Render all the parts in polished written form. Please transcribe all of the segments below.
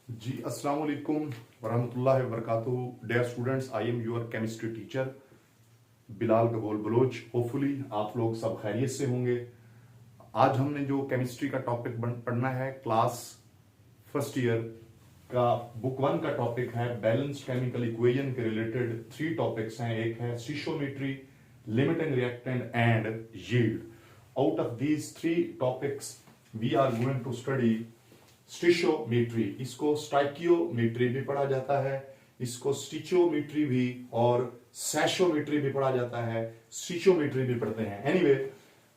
जी अस्सलाम वालेकुम वरहमतुल्लाहि वबरकातुहू। Dear students, I am your chemistry teacher Bilal Gabol Baloch. Hopefully आप लोग सब खैरियत से होंगे। आज हमने जो केमिस्ट्री का टॉपिक पढ़ना है, क्लास फर्स्ट ईयर का बुक वन का टॉपिक है बैलेंस्ड केमिकल इक्वेशन के रिलेटेड। थ्री टॉपिक्स हैं, एक है stoichiometry, limiting reactant and yield. Out of these three topics we are going to study stoichiometry. इसको स्टाइकियोमेट्री भी पढ़ा जाता है, इसको स्टिचियोमेट्री भी और सैशोमेट्री भी पढ़ा जाता है, स्टिचियोमेट्री भी पढ़ते हैं। एनीवे,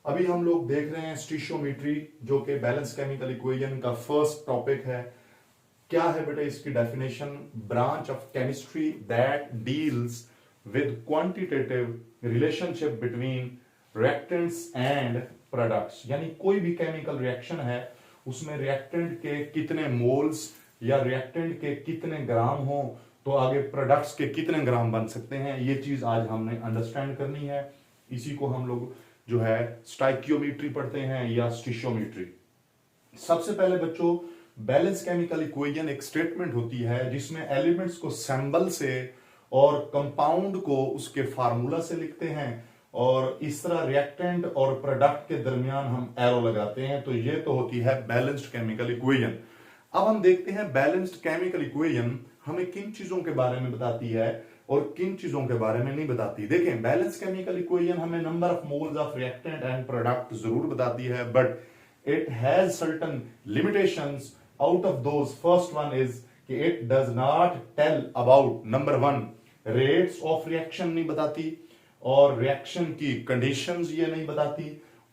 अभी हम लोग देख रहे हैं स्टिशियोमेट्री, जो कि बैलेंस केमिकल इक्वेशन का फर्स्ट टॉपिक है। क्या है बेटा इसकी definition? Branch of chemistry that deals with quantitative relationship between reactants and products. यानी कोई भी केमिकल रिएक्शन है, उसमें रिएक्टेंट के कितने मोल्स या रिएक्टेंट के कितने ग्राम हो तो आगे प्रोडक्ट्स के कितने ग्राम बन सकते हैं, ये चीज आज हमने अंडरस्टैंड करनी है। इसी को हम लोग जो है स्टाइकियोमेट्री पढ़ते हैं या स्टिशियोमेट्री। सबसे पहले बच्चों, बैलेंस केमिकल इक्वेशन एक स्टेटमेंट होती है जिसमें एलिमेंट्स को सिंबल से और कंपाउंड को उसके फार्मूला से लिखते हैं, और इस तरह रिएक्टेंट और प्रोडक्ट के दरमियान हम एरो लगाते हैं। तो ये तो होती है बैलेंस्ड केमिकल इक्वेशन। अब हम देखते हैं बैलेंस्ड केमिकल इक्वेशन हमें किन चीजों के बारे में बताती है और किन चीजों के बारे में नहीं बताती। देखें, बैलेंस केमिकल इक्वेशन हमें number of moles of reactant and product जरूर बताती है, but it has certain limitations. Out of those first one is कि it does not tell about, number one, rates of reaction नहीं बताती, और reaction की conditions ये नहीं बताती,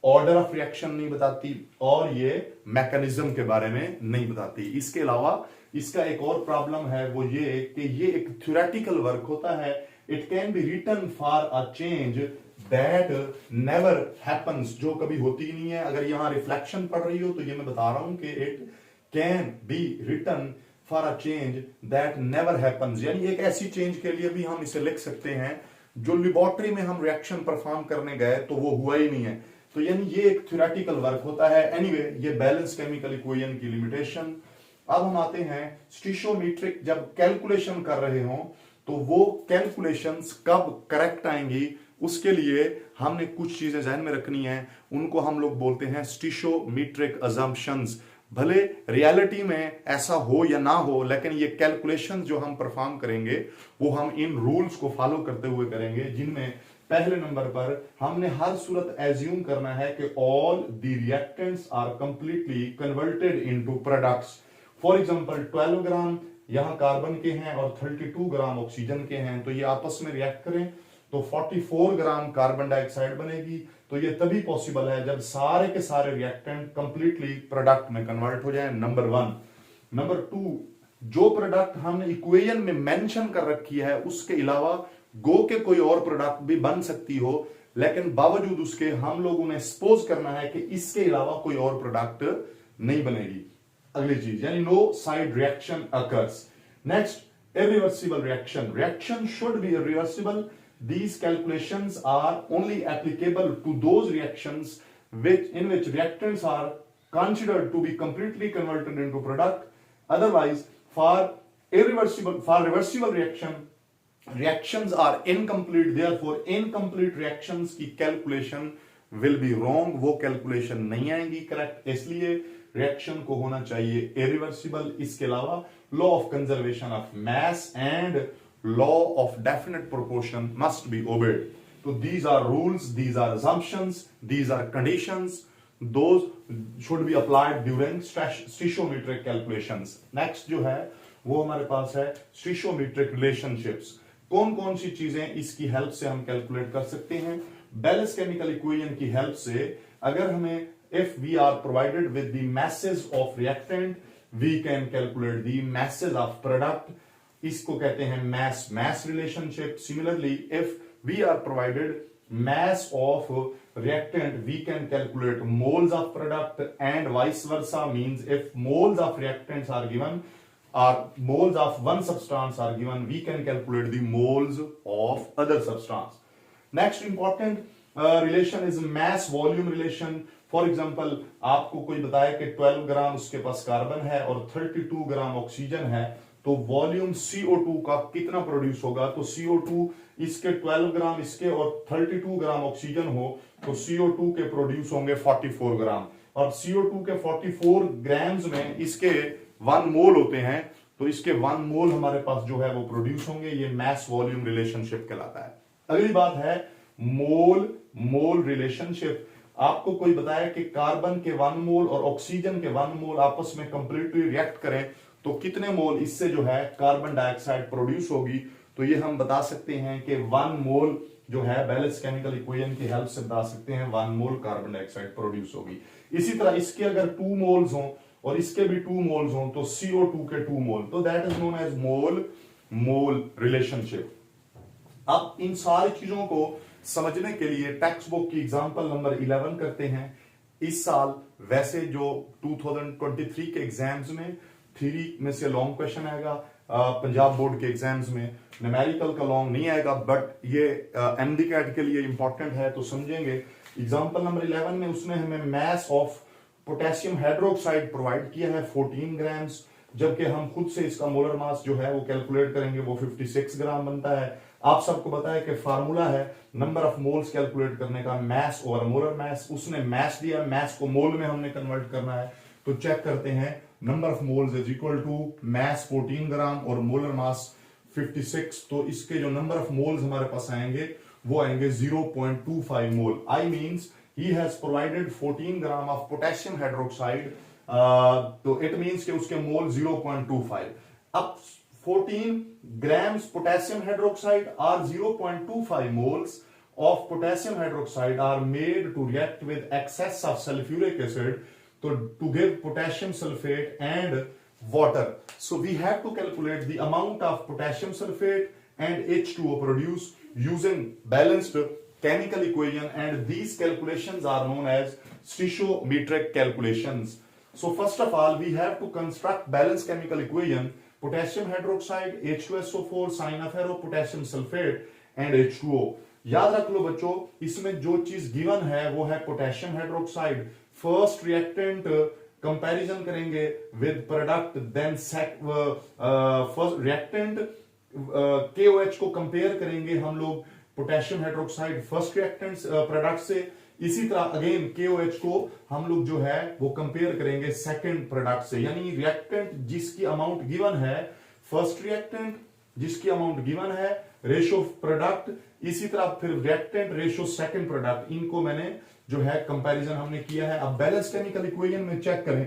ऑर्डर ऑफ रिएक्शन नहीं बताती, और ये मैकेनिज्म के बारे में नहीं बताती। इसके अलावा इसका एक और प्रॉब्लम है, वो ये कि ये एक थ्योरेटिकल वर्क होता है। It can be written for a change that never happens, जो कभी होती ही नहीं है। अगर यहां रिफ्लेक्शन पड़ रही हो तो ये मैं बता रहा हूं कि it can be written for a change that never happens, यानी एक ऐसी चेंज के लिए भी हम इसे लिख सकते हैं जो लेबोरेटरी में हम रिएक्शन परफॉर्म करने गए तो वो हुआ ही नहीं है। तो यानी ये एक थ्योरेटिकल वर्क होता है। एनीवे, ये बैलेंस केमिकल इक्वेशन की लिमिटेशन। अब हम आते हैं स्टिशियोमेट्रिक, जब कैलकुलेशन कर रहे हो तो वो कैलकुलेशंस कब करेक्ट आएंगी, उसके लिए हमने कुछ चीजें ध्यान में रखनी है। उनको हम लोग बोलते हैं स्टिशियोमेट्रिक अजम्पशंस। भले रियलिटी में ऐसा हो या ना हो, लेकिन ये कैलकुलेशन जो हम परफॉर्म करेंगे वो हम इन रूल्स को फॉलो करते हुए करेंगे, जिनमें पहले नंबर पर हमने हर सूरत एज्यूम करना है कि all the reactants are completely converted into products. For example 12 gram यहां कार्बन के हैं और 32 ग्राम ऑक्सीजन के हैं, तो ये आपस में रिएक्ट करें तो 44 ग्राम कार्बन डाइऑक्साइड बनेगी। तो ये तभी पॉसिबल है जब सारे के सारे रिएक्टेंट कंप्लीटली प्रोडक्ट में कन्वर्ट हो जाएं, नंबर वन। नंबर टू, जो प्रोडक्ट हमने इक्वेशन में मेंशन कर रखी है उसके अलावा गो के कोई और प्रोडक्ट भी बन सकती हो, लेकिन बावजूद उसके हम लोगों ने सपोज करना है कि इसके अलावा कोई और प्रोडक्ट नहीं बनेगी। अगली चीज, यानी no side reaction occurs. Next, irreversible reaction. Reaction should be irreversible. These calculations are only applicable to those reactions in which reactants are considered to be completely converted into product. Otherwise, for reversible reactions are incomplete. Therefore, incomplete reactions की calculation will be wrong. वो calculation नहीं आएंगी correct. इसलिए reaction को होना चाहिए irreversible. इसके अलावा law of conservation of mass and law of definite proportion must be obeyed. तो these are rules, these are assumptions, these are conditions, those should be applied during stoichiometric calculations. Next जो है वो हमारे पास है स्टिशियोमेट्रिक relationships. कौन कौन सी चीजें इसकी हेल्प से हम कैलकुलेट कर सकते हैं? बैलेंस केमिकल इक्वेशन की हेल्प से अगर हमें if we are provided with the masses of reactant, we can calculate the masses of product. इसको कहते हैं mass mass relationship. Similarly, if we are provided mass of reactant, we can calculate moles of product, and vice versa. Means if moles of reactants are given or moles of one substance are given, we can calculate the moles of other substance. Next important relation is mass volume relation. For example आपको कोई बताए कि 12 ग्राम उसके पास carbon है और 32 gram oxygen है, तो volume CO2 का कितना प्रोड्यूस होगा? तो CO2 इसके 12 ग्राम इसके और 32 ग्राम ऑक्सीजन हो तो CO2 के प्रोड्यूस होंगे 44 ग्राम, और CO2 के 44 ग्राम्स में इसके 1 मोल होते हैं, तो इसके 1 मोल हमारे पास जो है वो प्रोड्यूस होंगे। ये मास वॉल्यूम रिलेशनशिप कहलाता है। अगली बात है मोल मोल रिलेशनशिप। आपको कोई बताया कि कार्बन के 1 मोल और ऑक्सीजन के 1 मोल आपस में कंप्लीटली रिएक्ट करें तो कितने मोल इससे जो है कार्बन डाइऑक्साइड प्रोड्यूस होगी? तो ये हम बता सकते हैं कि 1 मोल जो है बैलेंस केमिकल इक्वेशन की हेल्प से बता सकते हैं 1 मोल कार्बन डाइऑक्साइड प्रोड्यूस होगी। इसी तरह इसके अगर 2 मोल्स हों और इसके भी 2 मोल्स हों तो CO2 के 2 मोल, तो that is known as mole mole relationship. अब इन सारी चीजों को समझने के लिए टेक्स्ट बुक की एग्जांपल नंबर 11 करते हैं। इस साल वैसे जो 2023 के एग्जाम्स में थ्योरी में से लॉन्ग क्वेश्चन आएगा, पंजाब बोर्ड के एग्जाम्स में न्यूमेरिकल का लॉन्ग नहीं आएगा, बट ये एमडीकैट के लिए इंपॉर्टेंट है तो समझेंगे। एग्जांपल नंबर 11 में उसने हमें mass of potassium hydroxide provide किया है 14 ग्राम्स, जबकि हम खुद से इसका मोलर मास जो है वो कैलकुलेट करेंगे, वो 56 ग्राम बनता है। आप सबको पता है कि फार्मूला है नंबर ऑफ मोल्स कैलकुलेट करने का, मास ओवर मोलर मास। उसने मास दिया, मास को मोल में हमने कन्वर्ट करना है, तो चेक करते हैं। Number of moles is equal to mass 14 gram और मोलर मास 56, तो इसके जो नंबर ऑफ मोल्स हमारे पास आएंगे वो आएंगे 0.25 मोल। I means he has provided 14 gram of potassium hydroxide, तो इट मींस कि उसके मोल 0.25। अब 14 grams potassium hydroxide or 0.25 moles of potassium hydroxide are made to react with excess of sulfuric acid to give potassium sulfate and water. So we have to calculate the amount of potassium sulfate and H2O produced using balanced chemical equation, and these calculations are known as stoichiometric calculations. So first of all we have to construct balanced chemical equation potassium hydroxide H2SO4 sign of arrow potassium sulphate and H2O। याद रख लो बच्चों, इसमें जो चीज given है वो है potassium hydroxide. First reactant comparison करेंगे with product, then first reactant KOH को कंपेयर करेंगे हम लोग potassium hydroxide first reactant product से। इसी तरह अगेन KOH को हम लोग जो है वो कंपेयर करेंगे सेकंड प्रोडक्ट से, यानी रिएक्टेंट जिसकी अमाउंट गिवन है फर्स्ट रिएक्टेंट जिसकी अमाउंट गिवन है रेशो प्रोडक्ट, इसी तरह फिर रिएक्टेंट रेशो सेकंड प्रोडक्ट, इनको मैंने जो है कंपैरिजन हमने किया है। अब बैलेंस केमिकल इक्वेशन में चेक करें,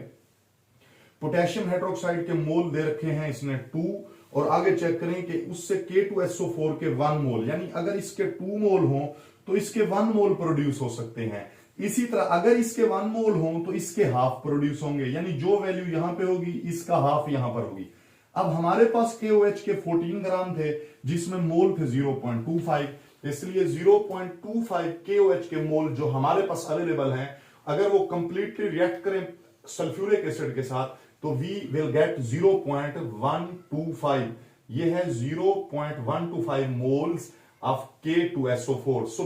पोटेशियम हाइड्रोक्साइड के मोल दे रखे हैं इसने 2, और आगे चेक करें कि उससे K2SO4 के 1 मोल, यानी अगर इसके 2 मोल हों तो इसके 1 मोल प्रोड्यूस हो सकते हैं। इसी तरह अगर इसके 1 मोल हों तो इसके हाफ प्रोड्यूस होंगे, यानी जो वैल्यू यहां पे होगी इसका हाफ यहां पर होगी। अब हमारे पास KOH के 14 ग्राम थे जिसमें मोल थे 0.25, इसलिए 0.25 KOH के मोल जो हमारे पास अवेलेबल हैं, अगर वो कंप्लीटली रिएक्ट करें सल्फ्यूरिक एसिड के साथ तो वी विल गेट 0.125। ये है 0.125 moles of K2SO4. So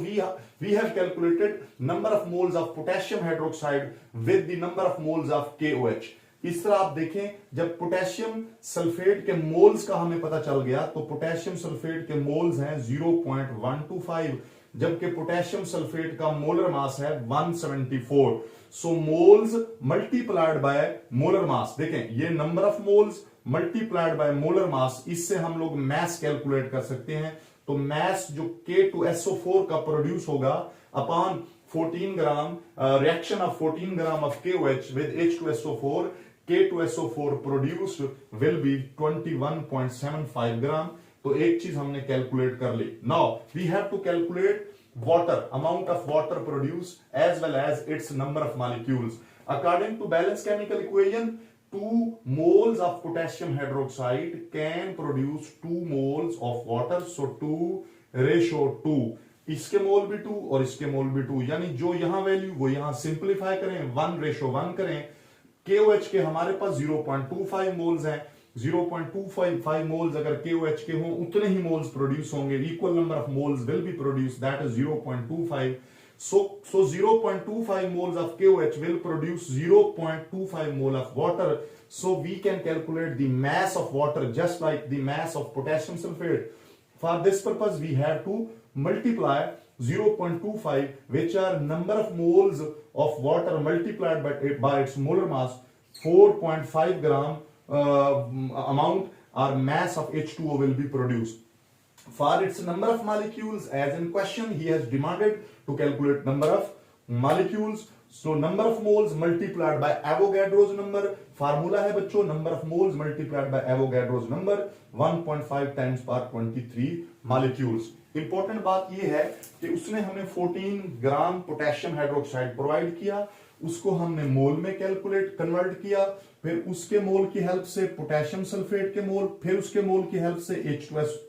we have calculated number of moles of potassium hydroxide with the number of moles of KOH. इस तरह आप देखें, जब पोटेशियम सल्फेट के मोल्स का हमें पता चल गया तो पोटेशियम सल्फेट के मोल्स हैं 0.125, जबकि पोटेशियम सल्फेट का मोलर मास है 174। So moles multiplied by molar mass, देखें ये number of moles multiplied by molar mass, इससे हम लोग मास कैलकुलेट कर सकते हैं। तो मास जो K2SO4 का प्रोड्यूस होगा upon 14 gram reaction of 14 gram of KOH with H2SO4, K2SO4 produced will be 21.75 gram. तो एक चीज हमने कैलकुलेट कर ली। Now we have to calculate water, amount of water produced as well as its number of molecules. According to balanced chemical equation, 2 moles of potassium hydroxide can produce 2 moles of water. So 2:2, इसके मोल भी 2 और इसके मोल भी 2, यानी जो यहां value वो यहां सिंप्लीफाई करें 1:1 करें। KOH के हमारे पास 0.25 मोल्स हैं, 0.25 मोल्स अगर KOH के हों उतने ही मोल्स प्रोड्यूस होंगे, equal number of moles will be produce, that is 0.25। So 0.25 moles of KOH will produce 0.25 mole of water. So we can calculate the mass of water just like the mass of potassium sulfate. For this purpose, we have to multiply 0.25, which are number of moles of water multiplied by its molar mass, 4.5 gram amount or mass of H2O will be produced. For its number of molecules, as in question, he has demanded to calculate number of molecules. So number of moles multiplied by Avogadro's number. Formula है बच्चों number of moles multiplied by Avogadro's number 1.5 times per 23 molecules. Important बात यह है कि उसने हमें 14 gram potassium hydroxide provide किया, उसको हमने मोल में कैलकुलेट कन्वर्ट किया, फिर उसके मोल की हेल्प से पोटेशियम सल्फेट के मोल, फिर उसके मोल की हेल्प से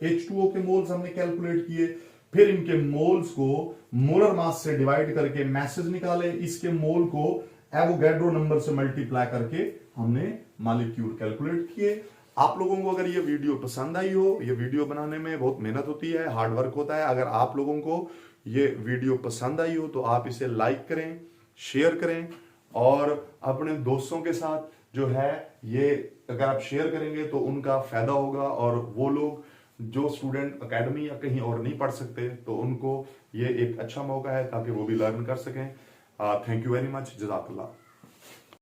H2O के मोल्स हमने कैलकुलेट किए, फिर इनके मोल्स को मोलर मास से डिवाइड करके मैसेज निकाले, इसके मोल को एवोगैड्रो नंबर से मल्टीप्लाई करके हमने मॉलिक्यूल कैलकुलेट किए। आप लोगों को अगर ये वीडियो पसंद आई हो, ये वीडियो बनाने में बहुत मेहनत होती है, हार्ड वर्क होता है, अगर आप लोगों को ये वीडियो पसंद आई हो तो आप इसे लाइक करें, शेयर करें और अपने दोस्तों के साथ जो है ये अगर आप शेयर करेंगे तो उनका फायदा होगा और वो लोग जो स्टूडेंट एकेडमी या कहीं और नहीं पढ़ सकते तो उनको ये एक अच्छा मौका है ताकि वो भी लर्न कर सकें। थैंक यू वेरी मच, जज़ाकल्लाह।